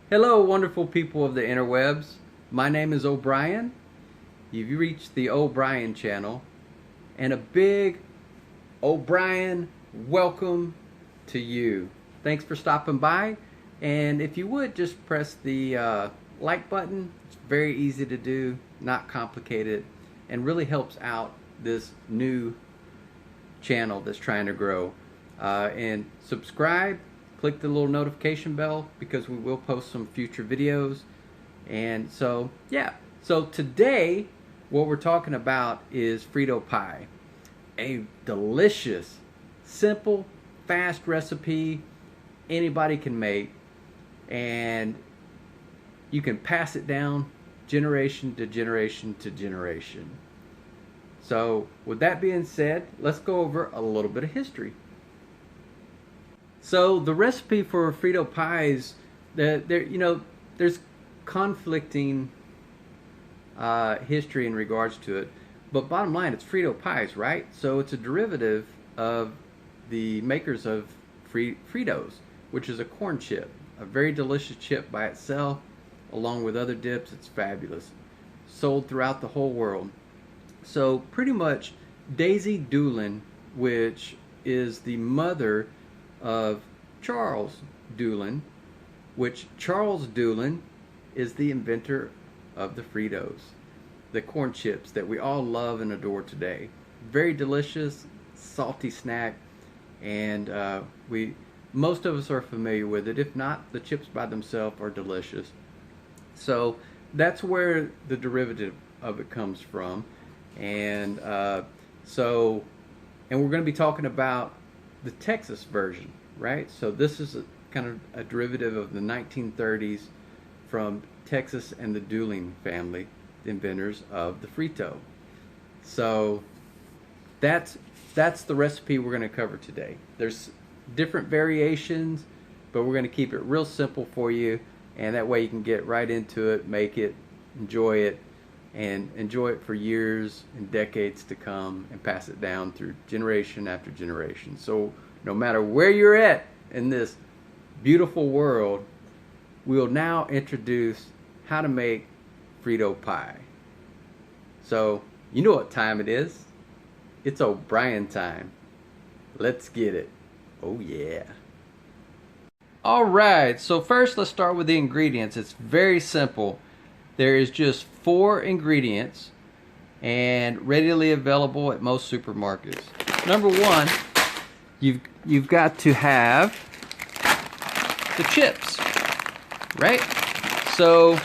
Hello, wonderful people of the interwebs. My name is OBrian. You've reached the OBrian channel, and a big OBrian welcome to you. Thanks for stopping by, and if you would just press the like button. It's very easy to do, not complicated, and really helps out this new channel that's trying to grow. And subscribe, click the little notification bell because we will post some future videos. And so, yeah. So today, what we're talking about is Frito Pie. A delicious, simple, fast recipe anybody can make. And you can pass it down generation to generation to generation. So with that being said, let's go over a little bit of history. So the recipe for Frito pies, there's conflicting history in regards to it, but bottom line, it's Frito pies, right? So it's a derivative of the makers of Fritos, which is a corn chip, a very delicious chip by itself, along with other dips. It's fabulous, sold throughout the whole world. So pretty much Daisy Doolin, which is the mother of Charles Doolin, which Charles Doolin is the inventor of the Fritos, the corn chips that we all love and adore today. Very delicious, salty snack, and most of us are familiar with it. If not, the chips by themselves are delicious. So that's where the derivative of it comes from. And and we're going to be talking about the Texas version, right? So this is kind of a derivative of the 1930s from Texas and the Doolin family, the inventors of the Frito. So that's the recipe we're going to cover today. There's different variations, but we're going to keep it real simple for you, and that way you can get right into it, make it, enjoy it, and enjoy it for years and decades to come, and pass it down through generation after generation. So no matter where you're at in this beautiful world, we'll now introduce how to make Frito pie. So you know what time it is. It's OBrian time. Let's get it. Oh yeah. Alright, so first let's start with the ingredients. It's very simple. There is just 4 ingredients and readily available at most supermarkets. Number 1, you've got to have the chips, right? So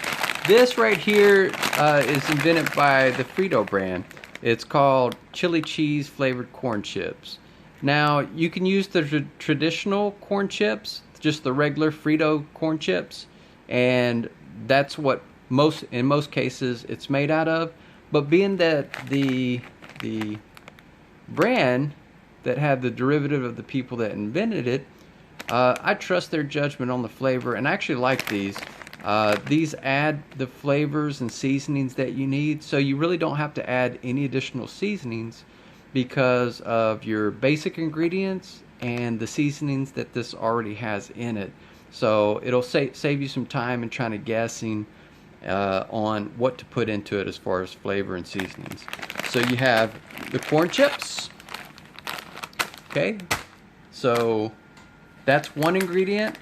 this right here is invented by the Frito brand. It's called chili cheese flavored corn chips. Now you can use the traditional corn chips, just the regular Frito corn chips, and that's what in most cases it's made out of. But being that the brand that had the derivative of the people that invented it, I trust their judgment on the flavor, and I actually like these. These add the flavors and seasonings that you need, so you really don't have to add any additional seasonings because of your basic ingredients and the seasonings that this already has in it. So it'll save you some time in trying to guessing on what to put into it as far as flavor and seasonings. So you have the corn chips. Okay, so that's one ingredient.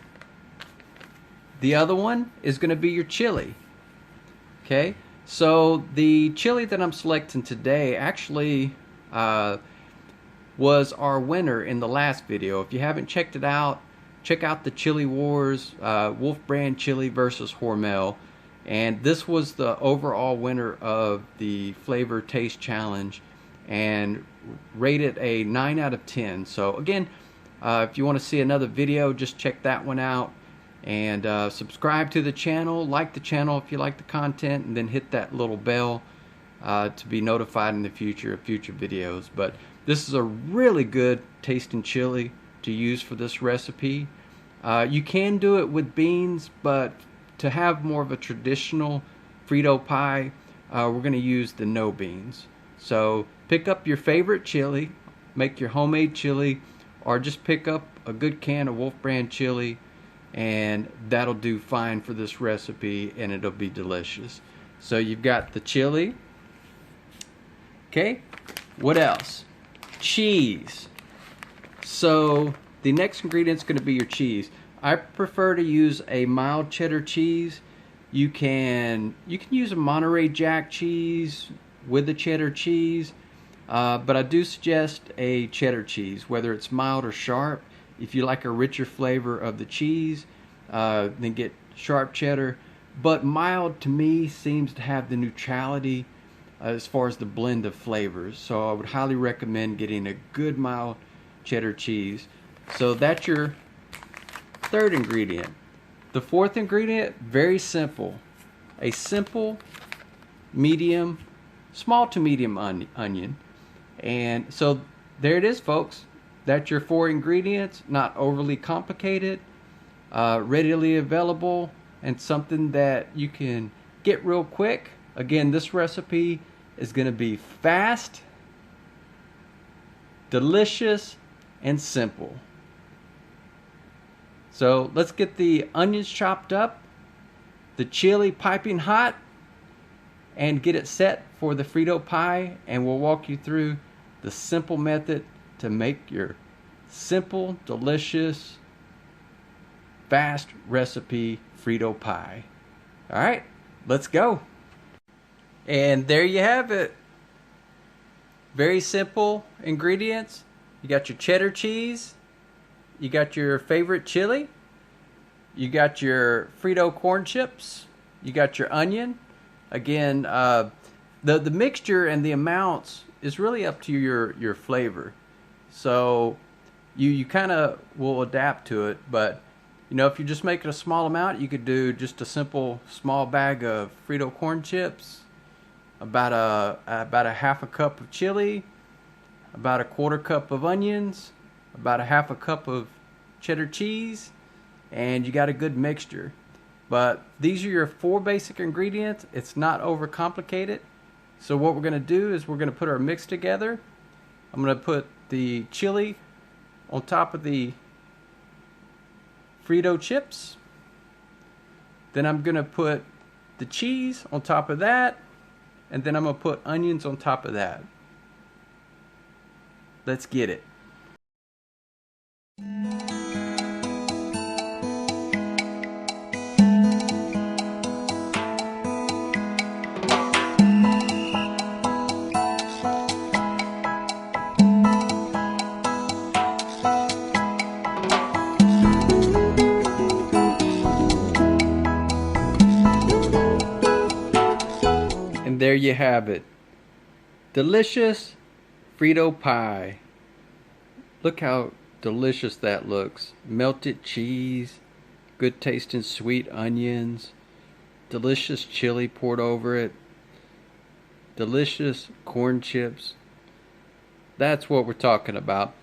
The other one is going to be your chili. Okay, so the chili that I'm selecting today actually was our winner in the last video. If you haven't checked it out, check out the Chili Wars, Wolf Brand Chili versus Hormel. And this was the overall winner of the Flavor Taste Challenge and rated a 9 out of 10. So again, if you want to see another video, just check that one out. And subscribe to the channel, like the channel if you like the content, and then hit that little bell to be notified in the future of future videos. But this is a really good tasting chili to use for this recipe. You can do it with beans, but to have more of a traditional Frito pie, we're going to use the no beans. So pick up your favorite chili, make your homemade chili, or just pick up a good can of Wolf Brand chili, and that'll do fine for this recipe, and it'll be delicious. So you've got the chili. Okay, what else? Cheese. So the next ingredient is going to be your cheese. I prefer to use a mild cheddar cheese. You can use a Monterey Jack cheese with the cheddar cheese, but I do suggest a cheddar cheese, whether it's mild or sharp. If you like a richer flavor of the cheese, then get sharp cheddar. But mild to me seems to have the neutrality as far as the blend of flavors. So I would highly recommend getting a good mild cheddar cheese. So that's your third ingredient. The fourth ingredient, very simple. A simple, medium, small to medium onion. And so there it is, folks. That's your 4 ingredients, not overly complicated, readily available, and something that you can get real quick. Again, this recipe is going to be fast, delicious, and simple. So let's get the onions chopped up, the chili piping hot, and get it set for the Frito pie, and we'll walk you through the simple method to make your simple, delicious, fast recipe Frito pie. All right, let's go. And there you have it. Very simple ingredients. You got your cheddar cheese, you got your favorite chili, you got your Frito corn chips, you got your onion. Again, the mixture and the amounts is really up to your flavor. So you kind of will adapt to it, but you know, if you're just making a small amount, you could do just a simple small bag of Frito corn chips, about a half a cup of chili, about a quarter cup of onions, about a half a cup of cheddar cheese, and you got a good mixture. But these are your 4 basic ingredients. It's not overcomplicated. So what we're going to do is we're going to put our mix together. I'm going to put the chili on top of the Frito chips. Then I'm going to put the cheese on top of that. And then I'm going to put onions on top of that. Let's get it. And there you have it. Delicious Frito pie. Look how delicious that looks. Melted cheese, good tasting sweet onions, delicious chili poured over it, delicious corn chips. That's what we're talking about.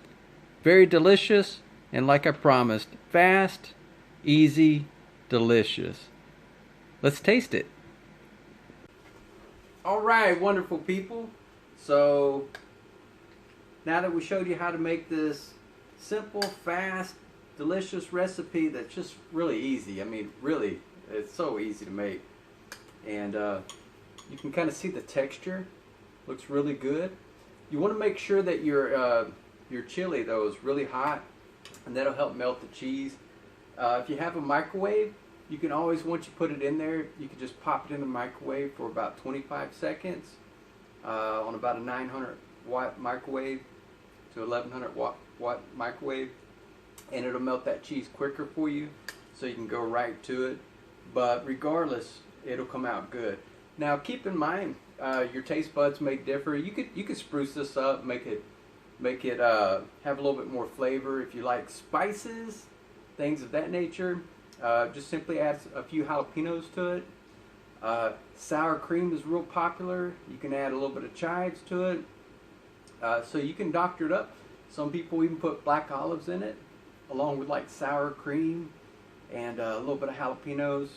Very delicious, and like I promised, fast, easy, delicious. Let's taste it. Alright, wonderful people. So now that we showed you how to make this simple, fast, delicious recipe that's just really easy. I mean, really, it's so easy to make. And you can kind of see the texture. Looks really good. You want to make sure that your chili, though, is really hot, and that'll help melt the cheese. If you have a microwave, you can always, once you put it in there, you can just pop it in the microwave for about 25 seconds on about a 900 watt microwave to 1100 watt microwave, and it'll melt that cheese quicker for you, so you can go right to it. But regardless, it'll come out good. Now keep in mind, your taste buds may differ. You could spruce this up, make it have a little bit more flavor. If you like spices, things of that nature, just simply add a few jalapenos to it. Sour cream is real popular. You can add a little bit of chives to it. So you can doctor it up. Some people even put black olives in it, along with like sour cream and a little bit of jalapenos.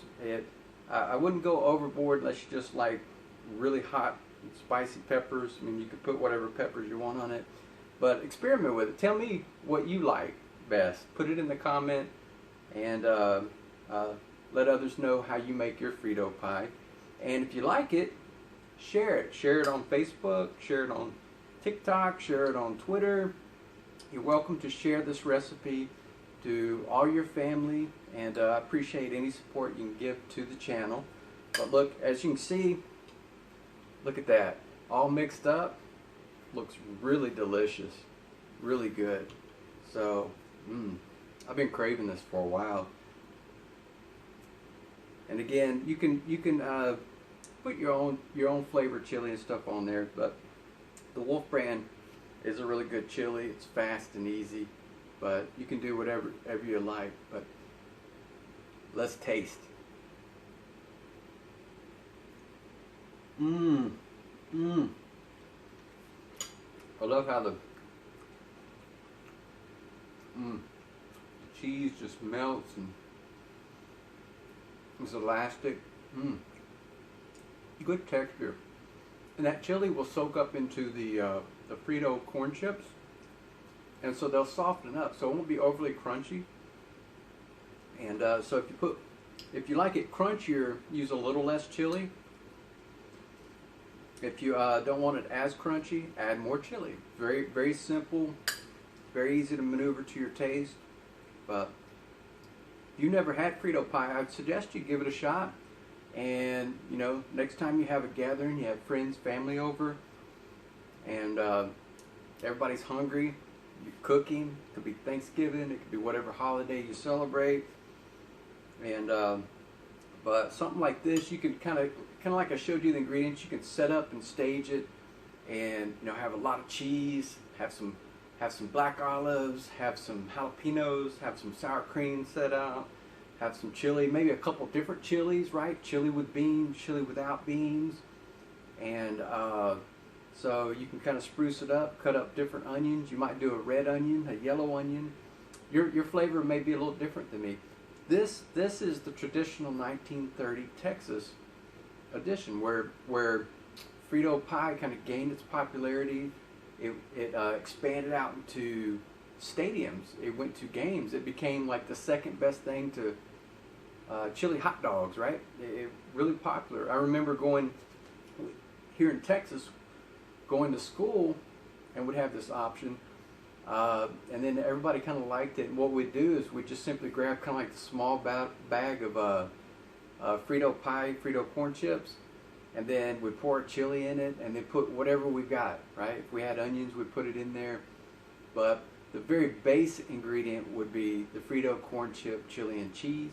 I wouldn't go overboard unless you just like really hot and spicy peppers. I mean, you could put whatever peppers you want on it, but experiment with it. Tell me what you like best. Put it in the comment and let others know how you make your Frito pie. And if you like it, share it. Share it on Facebook, share it on TikTok, share it on Twitter. You're welcome to share this recipe to all your family, and I appreciate any support you can give to the channel. But look, as you can see, look at that. All mixed up. Looks really delicious. Really good. So, I've been craving this for a while. And again, you can put your own flavored chili and stuff on there, but the Wolf brand is a really good chili. It's fast and easy, but you can do whatever you like. But let's taste. I love how the cheese just melts and it's elastic. Good texture. And that chili will soak up into the Frito corn chips, and so they'll soften up, so it won't be overly crunchy. And so if you like it crunchier, use a little less chili. If you don't want it as crunchy, add more chili. Very, very simple, very easy to maneuver to your taste. But if you've never had Frito pie, I'd suggest you give it a shot. And you know, next time you have a gathering, you have friends, family over, and everybody's hungry, you're cooking. It could be Thanksgiving, it could be whatever holiday you celebrate. And but something like this, you can kind of like I showed you the ingredients. You can set up and stage it, and you know, have a lot of cheese, have some black olives, have some jalapenos, have some sour cream set out, have some chili, maybe a couple different chilies, right? Chili with beans, chili without beans, and so you can kind of spruce it up. Cut up different onions. You might do a red onion, a yellow onion. Your flavor may be a little different than me. This is the traditional 1930 Texas edition, where Frito pie kind of gained its popularity. It expanded out into stadiums. It went to games. It became like the second best thing to chili hot dogs, right? It really popular. I remember going here in Texas, going to school, and would have this option. And then everybody kind of liked it. And what we'd do is we'd just simply grab kind of like the small bag of Frito pie, Frito corn chips, and then we'd pour chili in it, and then put whatever we got, right? If we had onions, we'd put it in there. But the very basic ingredient would be the Frito corn chip, chili, and cheese.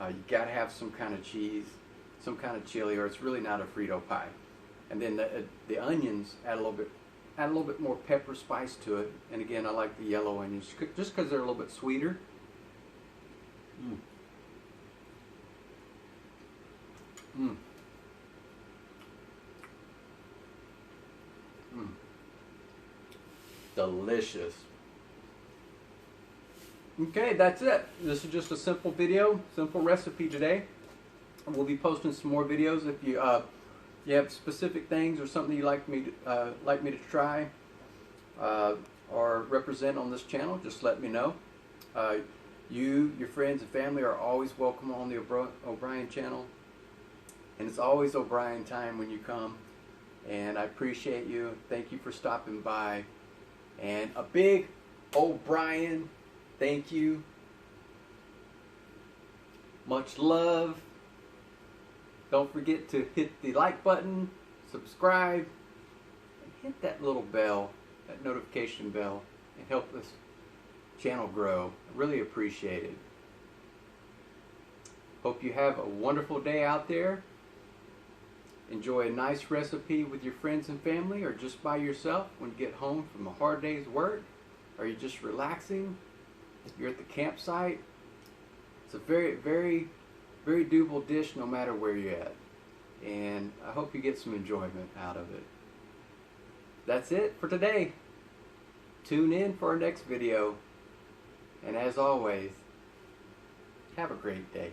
You gotta have some kind of cheese, some kind of chili, or it's really not a Frito pie. And then the onions add a little bit more pepper spice to it. And again, I like the yellow onions just because they're a little bit sweeter. Delicious. Okay, that's it. This is just a simple video, simple recipe today. We'll be posting some more videos. If you have specific things or something you'd like me to try or represent on this channel, just let me know. You, your friends, and family are always welcome on the OBrian channel, and it's always OBrian time when you come. And I appreciate you. Thank you for stopping by. And a big OBrian thank you. Much love. Don't forget to hit the like button, subscribe, and hit that little bell, that notification bell, and help this channel grow. I really appreciate it. Hope you have a wonderful day out there. Enjoy a nice recipe with your friends and family, or just by yourself when you get home from a hard day's work. Or you're just relaxing. You're at the campsite. It's a very, very, very doable dish no matter where you're at. And I hope you get some enjoyment out of it. That's it for today. Tune in for our next video. And as always, have a great day.